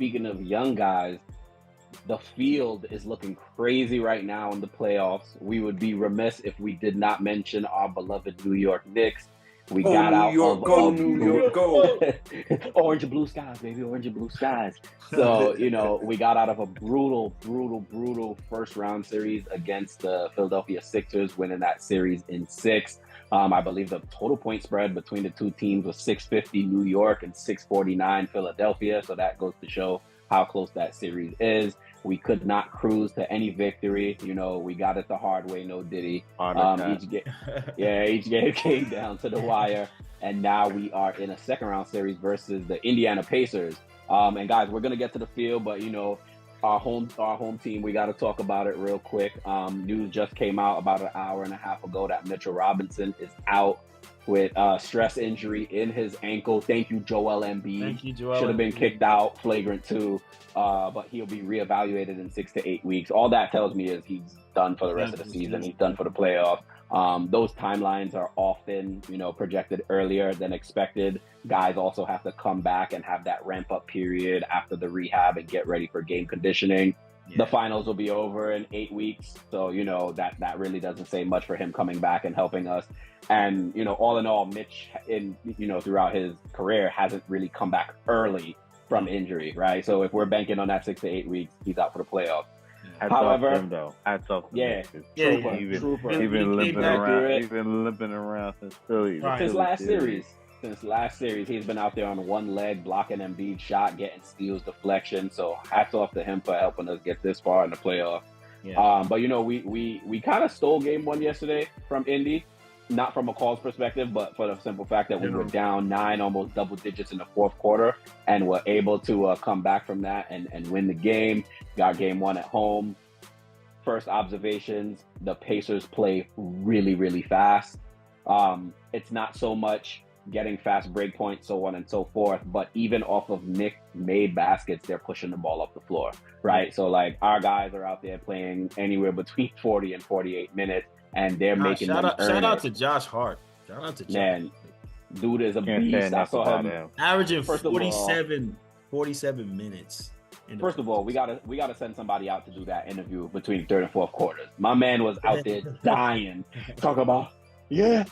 speaking of young guys, the field is looking crazy right now in the playoffs. We would be remiss if we did not mention our beloved New York Knicks. We Go got New out York, of go New York, go. orange and blue skies, baby, orange and blue skies. So, we got out of a brutal first round series against the Philadelphia Sixers, winning that series in 6. I believe the total point spread between the two teams was 650 New York and 649 Philadelphia. So that goes to show how close that series is. We could not cruise to any victory. We got it the hard way, no Diddy. Each game came down to the wire, and now we are in a second round series versus the Indiana Pacers. And guys, we're gonna get to the field, but our home team, we got to talk about it real quick. News just came out about an hour and a half ago that Mitchell Robinson is out with stress injury in his ankle. Thank you, Joel Embiid. Thank you, Joel. Should have been kicked out, flagrant 2, but he'll be reevaluated in 6 to 8 weeks. All that tells me is he's done for the rest of the season. He's done for the playoffs. Those timelines are often, projected earlier than expected. Guys also have to come back and have that ramp up period after the rehab and get ready for game conditioning. Yeah. The finals will be over in 8 weeks. So, that really doesn't say much for him coming back and helping us. And, all in all, Mitch, throughout his career, hasn't really come back early from injury, right? So if we're banking on that 6 to 8 weeks, he's out for the playoffs. However, hats off to yeah, him, trooper. He's been limping around since Philly. Right. Since last series, he's been out there on one leg, blocking Embiid's shot, getting steals, deflection. So hats off to him for helping us get this far in the playoffs. Yeah. But we kind of stole game 1 yesterday from Indy, not from a calls perspective, but for the simple fact that we were down 9, almost double digits in the fourth quarter, and were able to come back from that and win the game. Got game 1 at home. First observations, the Pacers play really, really fast. It's not so much getting fast break points, so on and so forth, but even off of Nick-made baskets, they're pushing the ball up the floor, right? So, our guys are out there playing anywhere between 40 and 48 minutes, and they're making them earn Shout out it. to Josh Hart. Shout out to Josh. Man, dude is a beast. I saw him averaging 47 minutes. First of all, we gotta send somebody out to do that interview between third and fourth quarters. My man was out there dying, talking about, we're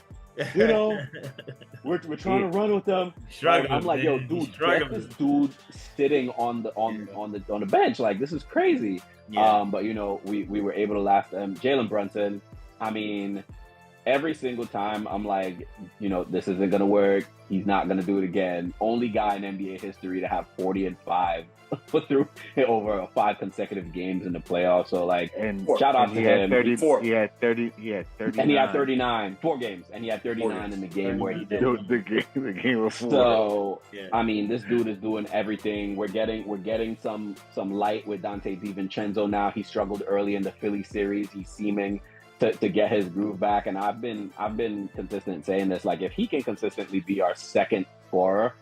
trying to run with them. I'm like, yo, dude, get this dude sitting on the bench. Like, this is crazy. Yeah. But we were able to last them. Jalen Brunson, I mean, every single time I'm like, this isn't gonna work. He's not gonna do it again. Only guy in NBA history to have 40 and 5 through over 5 consecutive games in the playoffs. So shout out to him. He had 30. And he had 39. 4 games. And he had 39 in the game where he did the game before. So I mean, this dude is doing everything. We're getting some light with Dante DiVincenzo now. He struggled early in the Philly series. He's seeming to get his groove back, and I've been consistent saying this. If he can consistently be our second scorer,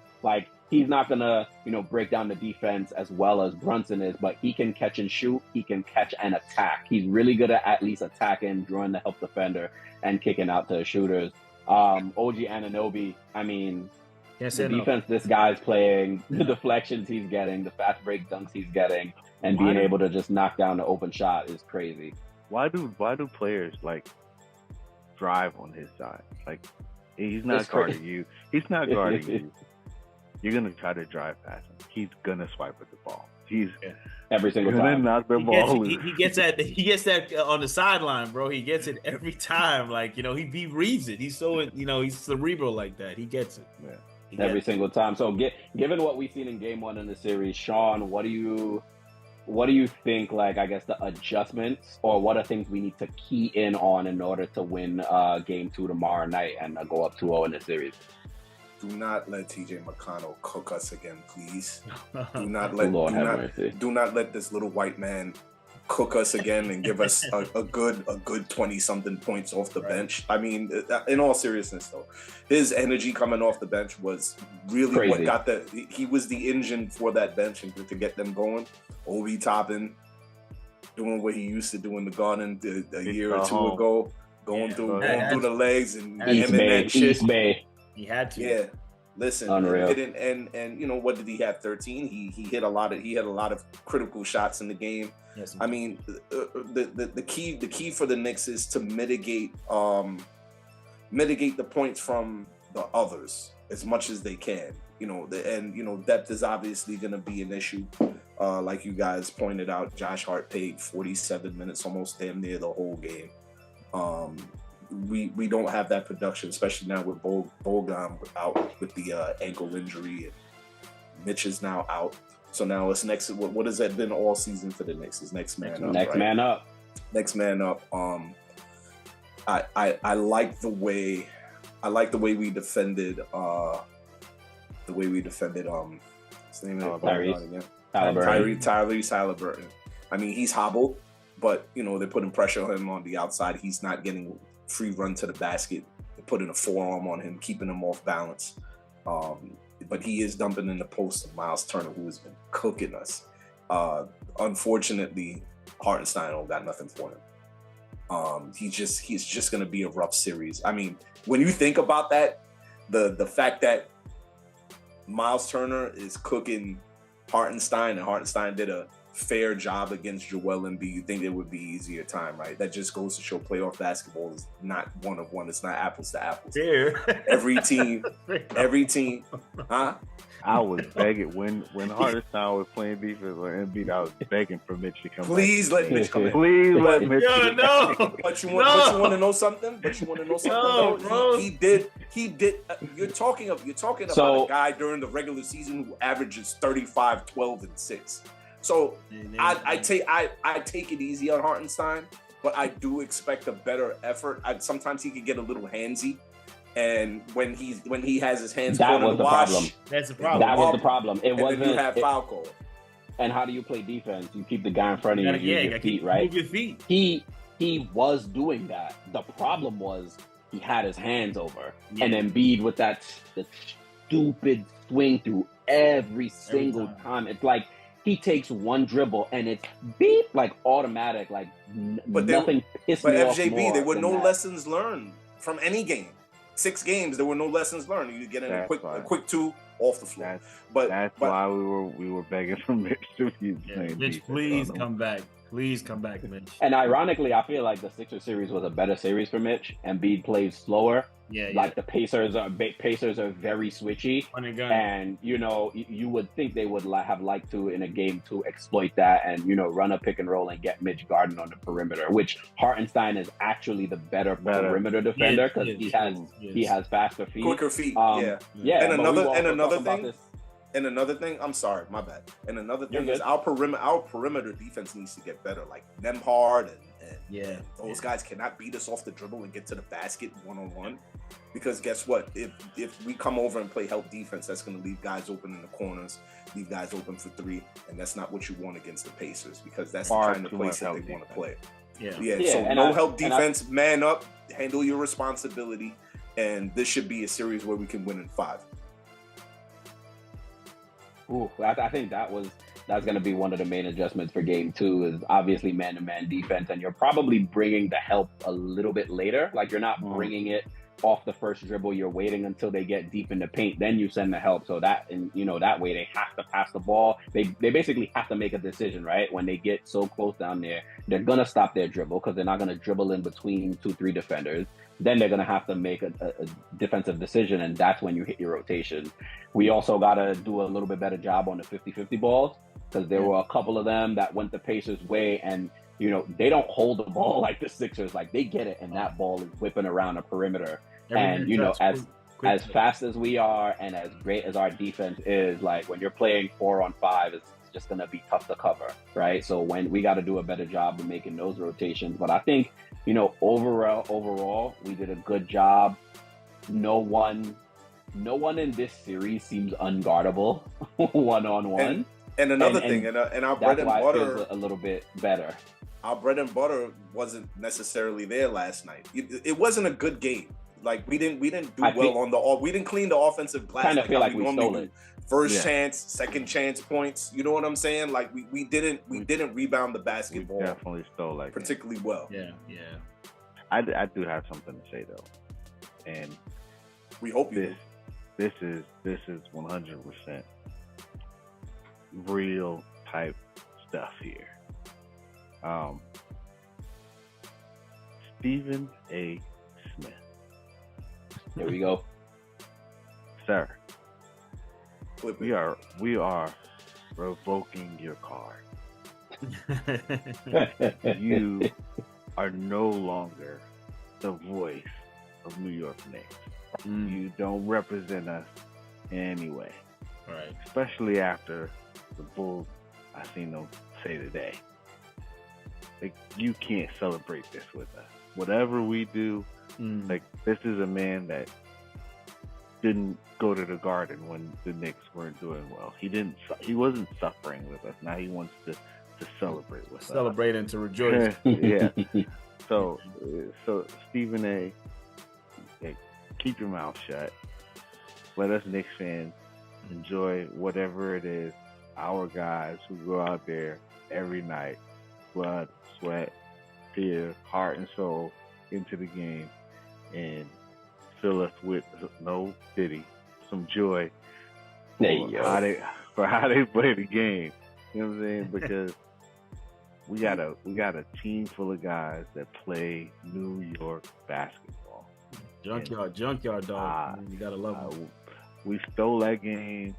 he's not gonna break down the defense as well as Brunson is, but he can catch and shoot. He can catch and attack. He's really good at least attacking, drawing the help defender, and kicking out to shooters. OG Anunoby, I mean, the defense this guy's playing, the deflections he's getting, the fast break dunks he's getting, and being able to just knock down the open shot is crazy. Why do players drive on his side? He's not guarding you. He's not guarding you. You're gonna try to drive past him. He's gonna swipe at the ball. He's every single time. Knock the ball. He gets that on the sideline, bro. He gets it every time. He reads it. He's so he's cerebral like that. He gets it. Yeah. Every single time. So given what we've seen in game 1 in the series, Sean, what do you think, I guess, the adjustments, or what are things we need to key in on in order to win game 2 tomorrow night and go up 2-0 in the series? Do not let TJ McConnell cook us again, please. Do not let this little white man cook us again and give us a good 20-something points off the bench. I mean, in all seriousness, though, his energy coming off the bench was really crazy. What got he was the engine for that bench and to get them going. Obi Toppin doing what he used to do in the Garden a year or two ago, going through the legs and him and that shit. He had to. Yeah. Listen, Unreal. And you know, what did he have? 13. He hit a lot of critical shots in the game. Yes, I mean, the key for the Knicks is to mitigate the points from the others as much as they can. You know, depth is obviously going to be an issue. Like you guys pointed out, Josh Hart played 47 minutes, almost damn near the whole game. We don't have that production, especially now with Bogan out with the ankle injury, and Mitch is now out. So now it's next. What has that been all season for the Knicks? Is next man up. Next man up. Next man up. I like the way we defended. The way we defended. His name is Tyrese Halliburton. I mean, he's hobbled, but you know they're putting pressure on him on the outside. He's not getting free run to the basket. They're putting a forearm on him, keeping him off balance. But he is dumping in the post of Miles Turner, who has been cooking us. Unfortunately, Hartenstein don't got nothing for him. He's just going to be a rough series. I mean, when you think about that, the fact that Miles Turner is cooking Hartenstein, and Hartenstein did a fair job against Joel Embiid, you think it would be easier time, right? That just goes to show playoff basketball is not one of one. It's not apples to apples. Every team, huh? I was begging when Hartenstein was playing defense or Embiid, I was begging for Mitch to come. Please back. let Mitch come in. Please let Mitch. No. But you want to know something? No, bro. He did. You're talking about a guy during the regular season who averages 35, 12, and 6. So I take it easy on Hartenstein, but I do expect a better effort. Sometimes he can get a little handsy, and when he has his hands that going was in the the wash, problem. That's the problem. That was the problem. It wasn't. Then you have foul call. And how do you play defense? You keep the guy in front of you. Use your feet, right? Move your feet. He was doing that. The problem was he had his hands over, and Embiid with the stupid swing through every single time. It's like he takes one dribble and it's beep, like automatic, like nothing pissed me off more. But FJB, there were no that. lessons learned from any game. 6 games, there were no lessons learned. You get in a quick 2 off the floor. That's why we were begging for Mitch to be playing. Mitch, please come back. Please come back, Mitch. And ironically, I feel like the Sixers series was a better series for Mitch. Embiid plays slower. Like the Pacers are very switchy, and you know you would think they would have liked to in a game to exploit that and run a pick and roll and get Mitch Garden on the perimeter, which Hartenstein is actually the better perimeter defender because he has faster feet, quicker feet. And another thing, I'm sorry, my bad. And another thing is our perimeter defense needs to get better. Like Nemhard and those guys cannot beat us off the dribble and get to the basket one-on-one. Because guess what? If we come over and play help defense, that's going to leave guys open in the corners, leave guys open for 3, and that's not what you want against the Pacers because that's the kind of place that they want to play. So no help defense, man up, handle your responsibility, and this should be a series where we can win in 5. Ooh, I think that's going to be one of the main adjustments for game 2 is obviously man-to-man defense, and you're probably bringing the help a little bit later. Like you're not bringing it off the first dribble. You're waiting until they get deep in the paint, then you send the help. So that that way they have to pass the ball. They basically have to make a decision, right? When they get so close down there, they're gonna stop their dribble because they're not gonna dribble in between 2-3 defenders. Then they're gonna have to make a defensive decision, and that's when you hit your rotation. We also gotta do a little bit better job on the 50-50 balls because there were a couple of them that went the Pacers' way, and they don't hold the ball like the Sixers. Like they get it, and that ball is whipping around the perimeter. And as fast as we are, and as great as our defense is, like when you're playing 4-on-5, it's just gonna be tough to cover, right? So when we got to do a better job of making those rotations. But I think overall, we did a good job. No one in this series seems unguardable one-on-one. And another thing, and our bread and butter a little bit better. Our bread and butter wasn't necessarily there last night. It wasn't a good game. Like we didn't do we didn't clean the offensive glass. Kind of feel like we stole it. First chance, second chance points. You know what I'm saying? Like we didn't rebound the basketball. We definitely stole like particularly well. Yeah. I do have something to say though, and we hope you. this is 100% real type stuff here. Stephen A. Smith. There we go. Sir, we are revoking your card. You are no longer the voice of New York Knicks. You don't represent us in any way. Right. Especially after the Bulls I seen them say today. Like, you can't celebrate this with us. Whatever we do, like, this is a man that didn't go to the Garden when the Knicks weren't doing well. He wasn't suffering with us. Now he wants to celebrate with us. Celebrate and to rejoice. Yeah. So Stephen A., like, keep your mouth shut. Let us Knicks fans enjoy whatever it is. Our guys who go out there every night, blood, sweat, tears, heart, and soul into the game, and fill us with no pity, some joy for how they play the game. You know what I'm saying? Because we got a team full of guys that play New York basketball. Junkyard dog. You gotta love them. We stole that game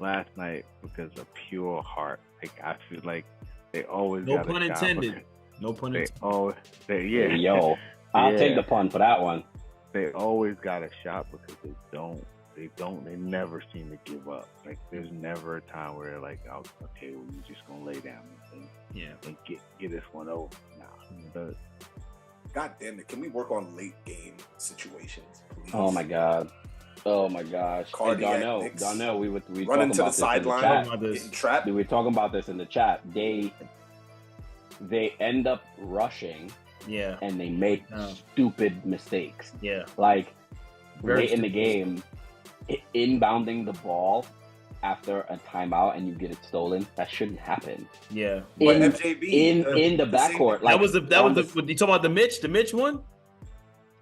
last night because of pure heart. Like, I feel like they always no got pun a intended. No pun intended. Yo, I'll take the pun for that one. They always got a shot because they never seem to give up. Like, there's never a time where they're like, oh, okay, well, we're just gonna lay down and get this one over. Nah. God damn it! Can we work on late game situations, please? Oh my god. Oh my gosh. Darnell, we running to the sideline, getting trapped. We were talking about this in the chat. They end up rushing. Yeah. And they make stupid mistakes. Yeah. Like, late in the game, inbounding the ball after a timeout and you get it stolen, that shouldn't happen. Yeah. In the backcourt. Like, that was the you talking about the Mitch one?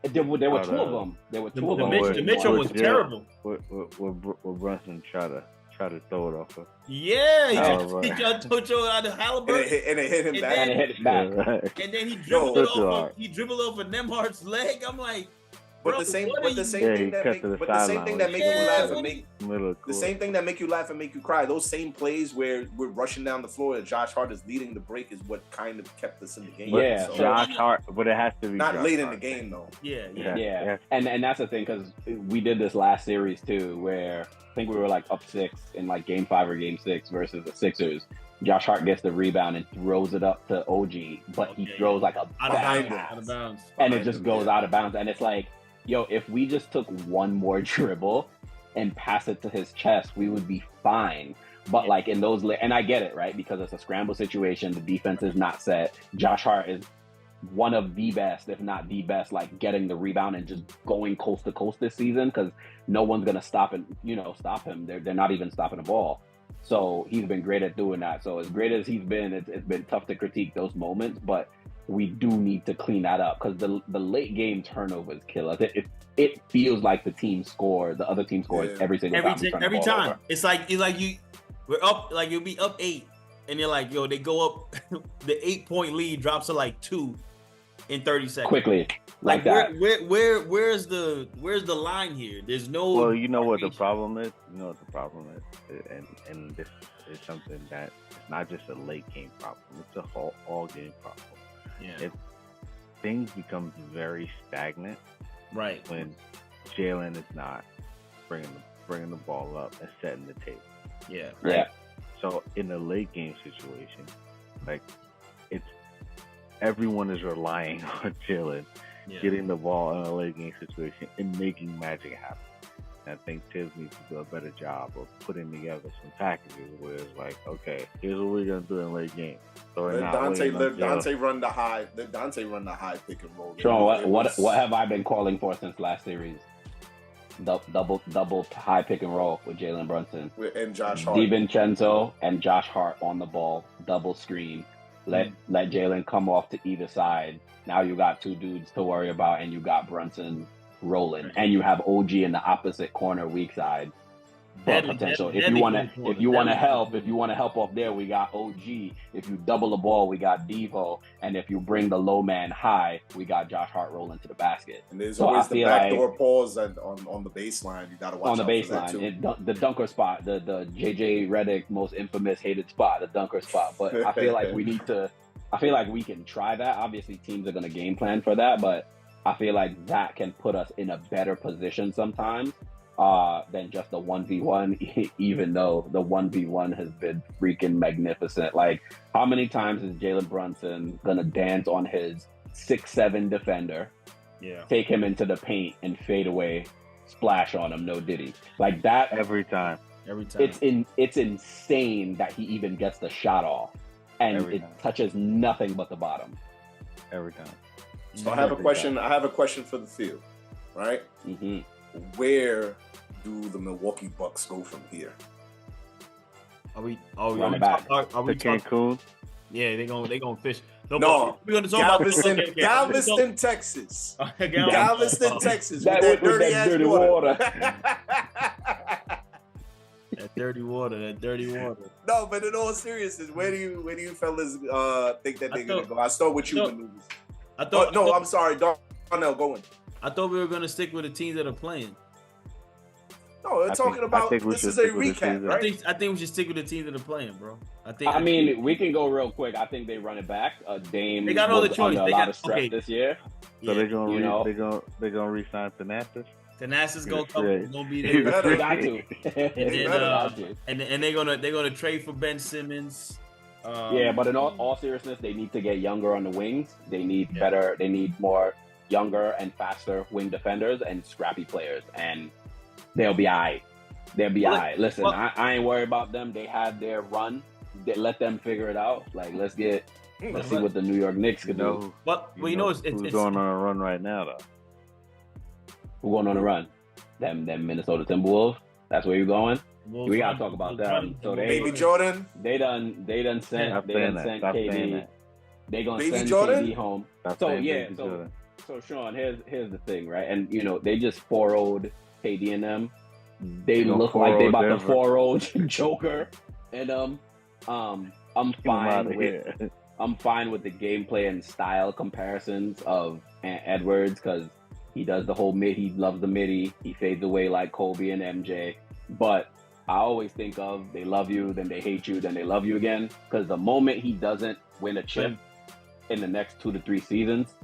There were two of them. There were two of them. The Mitch one was terrible. Where Brunson try to throw it off. Yeah, he tried to throw it out of Halliburton, and it hit him back. And it hit him back. And then he dribbled it off. He dribbled off of Nemhard's leg. I'm like, but the same thing that make you laugh and make you cry. Those same plays where we're rushing down the floor and Josh Hart is leading the break is what kind of kept us in the game. Yeah, so, Josh Hart, but it has to be not Josh late Hart. in the game though. Yeah. And that's the thing, because we did this last series too, where I think we were like up 6 in like game 5 or game 6 versus the Sixers. Josh Hart gets the rebound and throws it up to OG, but he throws like a out of bounds, and it just goes out of bounds. And it's like, yo, if we just took one more dribble and pass it to his chest, we would be fine. But like in those, and I get it, right? Because it's a scramble situation. The defense is not set. Josh Hart is one of the best, if not the best, like getting the rebound and just going coast to coast this season, because no one's going to stop him. They're not even stopping the ball. So he's been great at doing that. So as great as he's been, it's been tough to critique those moments, but we do need to clean that up, because the late game turnovers kill us. It feels like the other team scores every single time. Every time. It's like we're up, like you'll be up 8, and you're like, yo, they go up. The 8-point lead drops to like 2 in 30 seconds quickly, like that. Where's the line here? There's no. Well, you know what the problem is. And this is something that it's not just a late game problem. It's a all game problem. Yeah. Things become very stagnant, right, when Jalen is not bringing the ball up and setting the table. Yeah. Right? Yeah. So in a late game situation, like, it's everyone is relying on Jalen getting the ball in a late game situation and making magic happen. And I think Tibbs needs to do a better job of putting together some packages where it's like, okay, here's what we're gonna do in late game. So let Dante run the high pick and roll. Sean, what have I been calling for since last series? Double high pick and roll with Jalen Brunson and Josh Hart. DiVincenzo and Josh Hart on the ball, double screen. Let Jalen come off to either side. Now you got 2 dudes to worry about, and you got Brunson rolling, and you have OG in the opposite corner, weak side. But potential. If you want to help off there, we got OG. If you double the ball, we got Devo. And if you bring the low man high, we got Josh Hart rolling to the basket. And there's always the backdoor pause on the baseline. You got to watch on the baseline. The dunker spot, the JJ Redick most infamous hated spot, the dunker spot. But I feel like we can try that. Obviously, teams are going to game plan for that, but I feel like that can put us in a better position sometimes. Than just the 1v1, even though the 1v1 has been freaking magnificent. Like, how many times is Jalen Brunson gonna dance on his 6'7" defender, take him into the paint and fade away, splash on him, no diddy. Like that every time. It's insane that he even gets the shot off, and it touches nothing but the bottom. Every time. So I have a question. I have a question for the field, right? Mm-hmm. Where do the Milwaukee Bucks go from here? Are we Cancun? Yeah, they gonna fish. No, we're gonna talk about Galveston, Texas. Galveston, Texas. With that dirty water. That dirty water. No, but in all seriousness, where do you fellas think that they're gonna go? I start with you, Maneuvers. I'm sorry, Darnell, go in. I thought we were going to stick with the teams that are playing. No, we're talking about this is a recap, right? I think we should stick with the teams that are playing, bro. I mean, we can go real quick. I think they run it back. Dame. They got no other choice. They got a lot of stress this year. So they're gonna re-sign Thanasis. Thanasis gonna be there. They got to. And they're gonna trade for Ben Simmons. But in all seriousness, they need to get younger on the wings. They need better. They need more younger and faster wing defenders and scrappy players, and they'll be all right. Listen, I ain't worried about them. They had their run. Let them figure it out. Like, let's see what the New York Knicks can do. But you know, it's going on a run right now, though. We're going on a run. Them Minnesota Timberwolves. That's where you're going. We gotta talk about them. So Baby Jordan. They done sent KD. They gonna Baby send Jordan? KD home. So Sean, here's the thing, right? And they just 4-0'd KD and them. They look like they about to 4-0 Joker, and I'm fine with the gameplay and style comparisons of Edwards, because he does the whole mid. He loves the midi. He fades away like Kobe and MJ. But I always think of, they love you, then they hate you, then they love you again. Because the moment he doesn't win a chip in the next 2 to 3 seasons,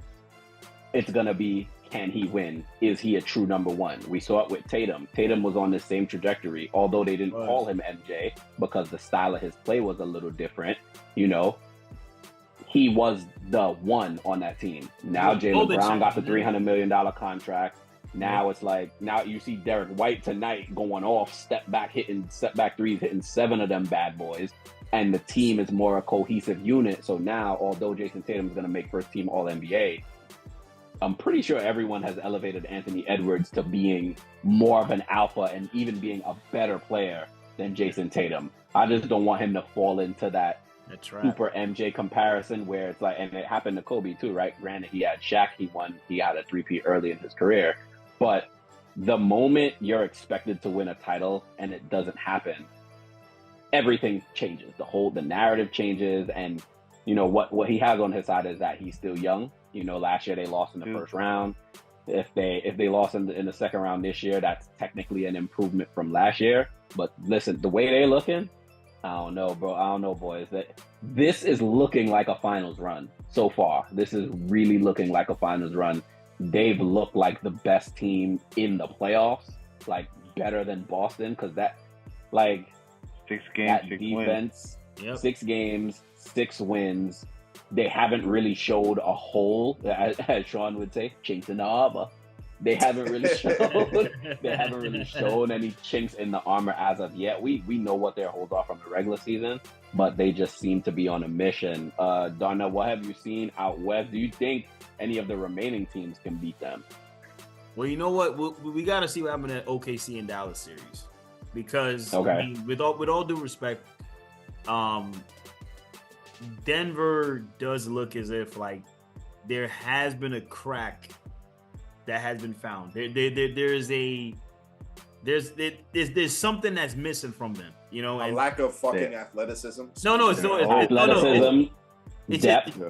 it's going to be, can he win? Is he a true number one? We saw it with Tatum. Tatum was on the same trajectory, although they didn't call him MJ because the style of his play was a little different. He was the one on that team. Now Jaylen Brown got the $300 million contract. Now it's like, now you see Derek White tonight going off, step back threes, hitting 7 of them bad boys. And the team is more a cohesive unit. So now, although Jason Tatum is going to make first team All-NBA, I'm pretty sure everyone has elevated Anthony Edwards to being more of an alpha and even being a better player than Jason Tatum. I just don't want him to fall into that super MJ comparison where it's like, and it happened to Kobe too, right? Granted, he had Shaq, he had a 3-peat early in his career, but the moment you're expected to win a title and it doesn't happen, everything changes. The narrative changes, and what he has on his side is that he's still young. Last year they lost in the first round. If they lost in the second round this year, that's technically an improvement from last year. But listen, the way they're looking, I don't know, bro. I don't know, boys. This is looking like a finals run so far. This is really looking like a finals run. They've looked like the best team in the playoffs, like better than Boston, because that, like, 6 games, 6 defense, wins. 6 games, 6 wins. They haven't really showed a hole, as Sean would say, chinks in the armor. They haven't really shown any chinks in the armor as of yet. We know what their holes are from the regular season, but they just seem to be on a mission. Darnell, what have you seen out west? Do you think any of the remaining teams can beat them? Well, you know what? We got to see what happened at OKC and Dallas series, because I mean, with all due respect, Denver does look as if like there has been a crack that has been found. There's something that's missing from them, you know. A lack of fucking athleticism. No, athleticism, depth,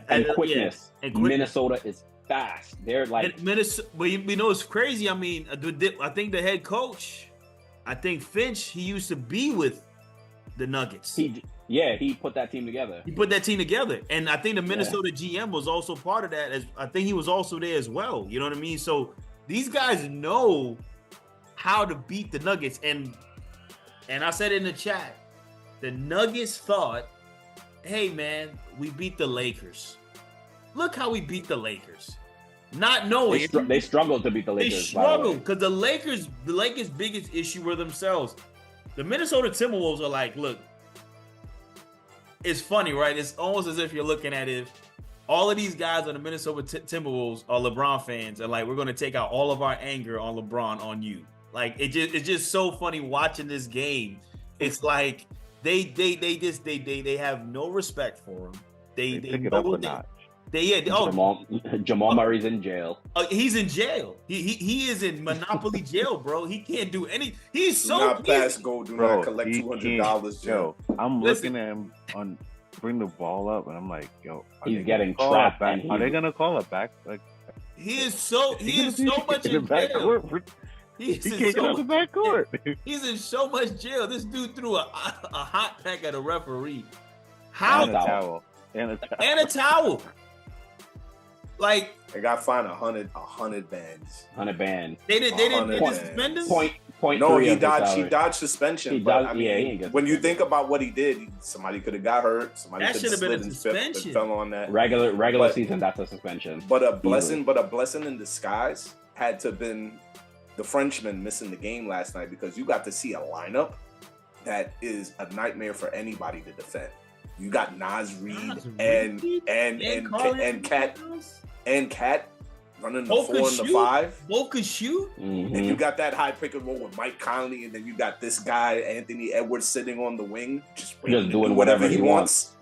and quickness. And Minnesota is fast. They're like Minnesota. But you know, it's crazy. I mean, I think the head coach, I think Finch, he used to be with the Nuggets. He put that team together. And I think the Minnesota GM was also part of that. I think he was also there as well. You know what I mean? So these guys know how to beat the Nuggets. And I said in the chat, the Nuggets thought, hey man, we beat the Lakers. Look how we beat the Lakers. Not knowing they struggled to beat the Lakers. They struggled because the Lakers' biggest issue were themselves. The Minnesota Timberwolves are like, look, it's funny, right? It's almost as if you're looking at it. All of these guys on the Minnesota Timberwolves are LeBron fans, and like, we're going to take out all of our anger on LeBron on you. Like, it's just so funny watching this game. It's like they have no respect for him. They pick it up a notch. Jamal Murray's in jail. He's in jail. He is in Monopoly jail, bro. He can't do any. He's so not pass go. Do not collect $200. Joe, I'm looking at him on bring the ball up, and I'm like, yo, he's getting trapped. Are they gonna call it back? Like, he is so much in jail. He can't get out the backcourt. He's in so much jail. This dude threw a hot pack at a referee. How? And a towel. Like, they got fined 100 bands. 100 bands. They didn't suspend him? No, he dodged suspension. When you think about what he did, somebody could have got hurt. Somebody that should have been a suspension. Fell on that. Regular season, that's a suspension. But a blessing in disguise had to have been the Frenchman missing the game last night, because you got to see a lineup that is a nightmare for anybody to defend. You got Nas Reed and Cat running the 4 and the 5. Both could shoot. Mm-hmm. And you got that high pick and roll with Mike Conley, and then you got this guy Anthony Edwards sitting on the wing, just doing whatever he wants.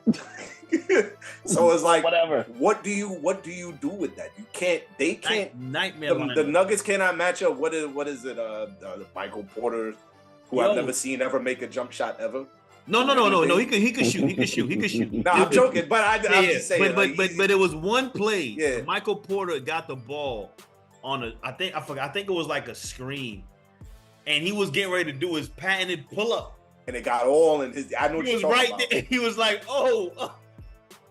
So it's like, whatever. What do you do with that? You can't. They can't. Nightmare. The Nuggets cannot match up. What is it? Michael Porter, who I've never seen ever make a jump shot ever. No. He could shoot. No, I'm joking, but I'm just saying. But it was one play. Yeah. Michael Porter got the ball on I think it was like a screen, and he was getting ready to do his patented pull up, and it got all in his. I know he was right there. He was like, oh.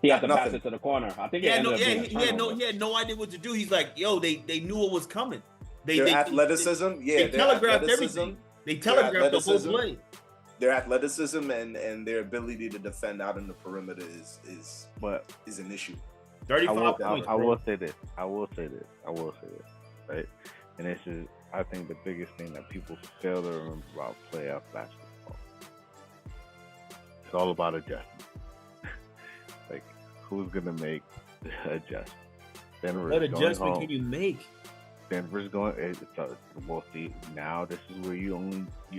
He had to pass it to the corner. I think he had no idea what to do. He's like, yo, they knew what was coming. Their athleticism, they telegraphed everything. They telegraphed the whole play. Their athleticism and their ability to defend out in the perimeter is an issue. 35 points. I will say this. Right? And this is, I think, the biggest thing that people fail to remember about playoff basketball. It's all about adjustment. Like, who's gonna make the adjustment? What adjustment can you make? Denver's going. We'll see. Now this is where you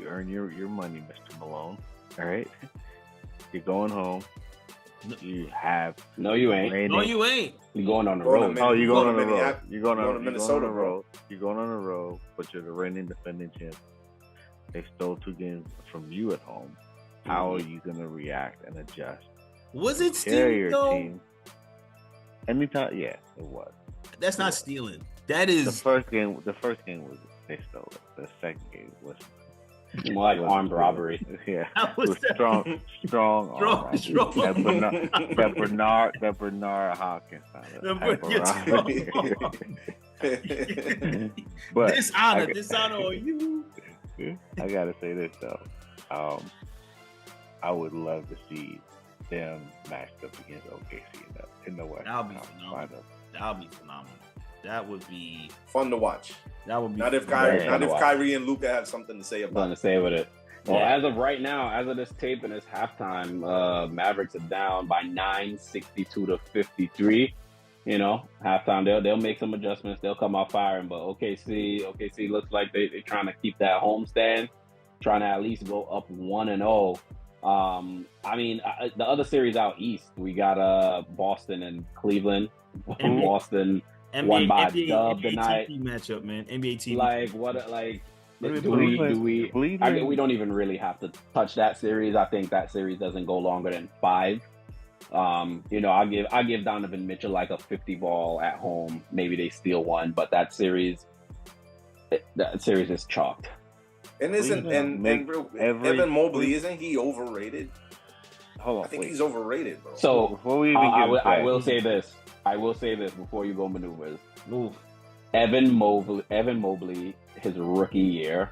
earn your money, Mr. Malone. All right, you're going home. You have you ain't. You're going on the road. You're going on the road. You're going on Minnesota road. You're going on the road, but you're the reigning defending champ. They stole 2 games from you at home. How are you going to react and adjust? Was it stealing though? Team. Anytime, yeah, it was. That's not stealing. That is the first game. The first game was they stole it. The second game was more like armed robbery. Yeah, it was strong armed robbery. That Bernard Hopkins. But dishonor on you. I gotta say this though. I would love to see them matched up against OKC in the West. That would be phenomenal. That would be fun to watch. That would be not if Kyrie and Luka have something to say about something to say with it. Well, as of right now, as of this tape and it's halftime, Mavericks are down by 9, 62-53. You know, halftime they'll make some adjustments. They'll come out firing, but OKC looks like they're trying to keep that homestand, trying to at least go up 1-0. I mean, the other series out east, we got Boston and Cleveland. Boston One by NBA, dub NBA tonight. TV matchup, man. NBA TV. Like what? Like Cleveland- we don't even really have to touch that series. I think that series doesn't go longer than 5. You know, I give Donovan Mitchell like a 50 ball at home. Maybe they steal one, but that series is chalked. And isn't Evan Mobley, isn't he overrated? Hold on, I think he's overrated, bro. So before we even I will say this before you go maneuvers. Move. Evan Mobley, his rookie year,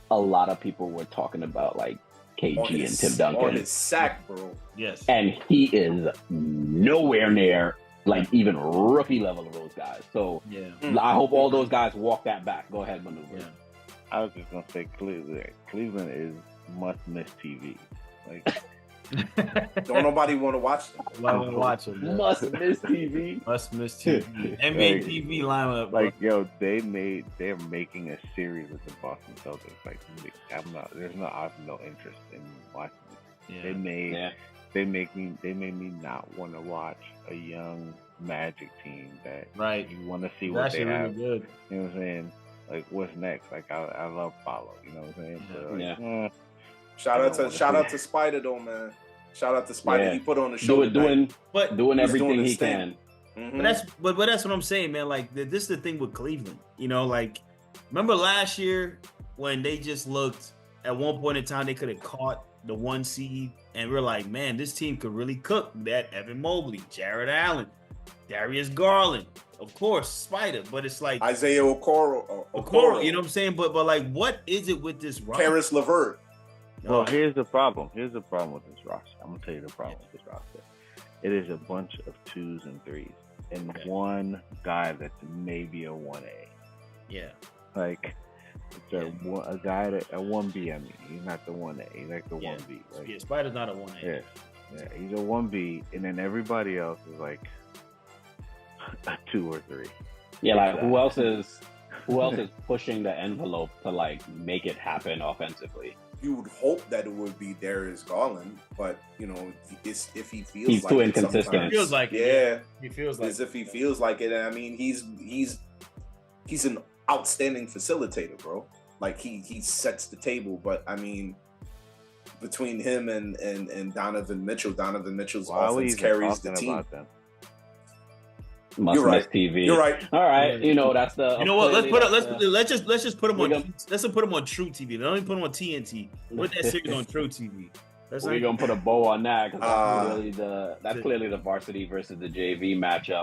a lot of people were talking about like KG and Tim Duncan on his sack, bro. Yes, and he is nowhere near like even rookie level of those guys. So yeah. I hope all those guys walk that back. Go ahead, maneuver. Yeah. I was just gonna say Cleveland is must miss TV. Like Don't nobody want to watch them. Watch them. Yeah. Must miss TV. Must miss TV. NBA TV lineup. Like yo, they're making a series with the Boston Celtics. Like I have no interest in watching it. Yeah. They made me not want to watch a young Magic team that you want to see what they have. Really good. You know what I'm saying? Like what's next? Like I love follow. You know what I'm saying? Yeah. So, like, Shout out to Spider though, man. Shout out to Spider. Yeah. He put on the show. Doing everything doing he can. Mm-hmm. But that's what I'm saying, man. Like this is the thing with Cleveland. You know, like remember last year when they just looked at one point in time they could have caught the 1 seed, and we're like, man, this team could really cook. That Evan Mobley, Jared Allen, Darius Garland, of course, Spider. But it's like Isaiah Okoro, you know what I'm saying? But like, what is it with this roster? Karis LeVert. Well, here's the problem. Here's the problem with this roster. I'm gonna tell you the problem with this roster. It is a bunch of 2s and 3s, and one guy that's maybe a 1A. Yeah. Like it's a guy that a 1B. I mean, he's not the 1A. He's like the 1B. Like, yeah, Spider's not a 1A. Yeah, he's a 1B, and then everybody else is like a 2 or 3. Yeah, like who else is pushing the envelope to like make it happen offensively? You would hope that it would be Darius Garland, but you know, it's if he feels he's like too it inconsistent. sometimes. He feels like he feels like as if he feels like it. And I mean, he's an outstanding facilitator, bro. Like he sets the table, but I mean, between him and Donovan Mitchell's offense carries the team. Must miss TV. You're right. All right. You know that's the. You know what? Let's just put him on. Let's put him on True TV. Don't even put him on TNT. Put that series on True TV. We're gonna put a bow on that because that's clearly the varsity versus the JV matchup.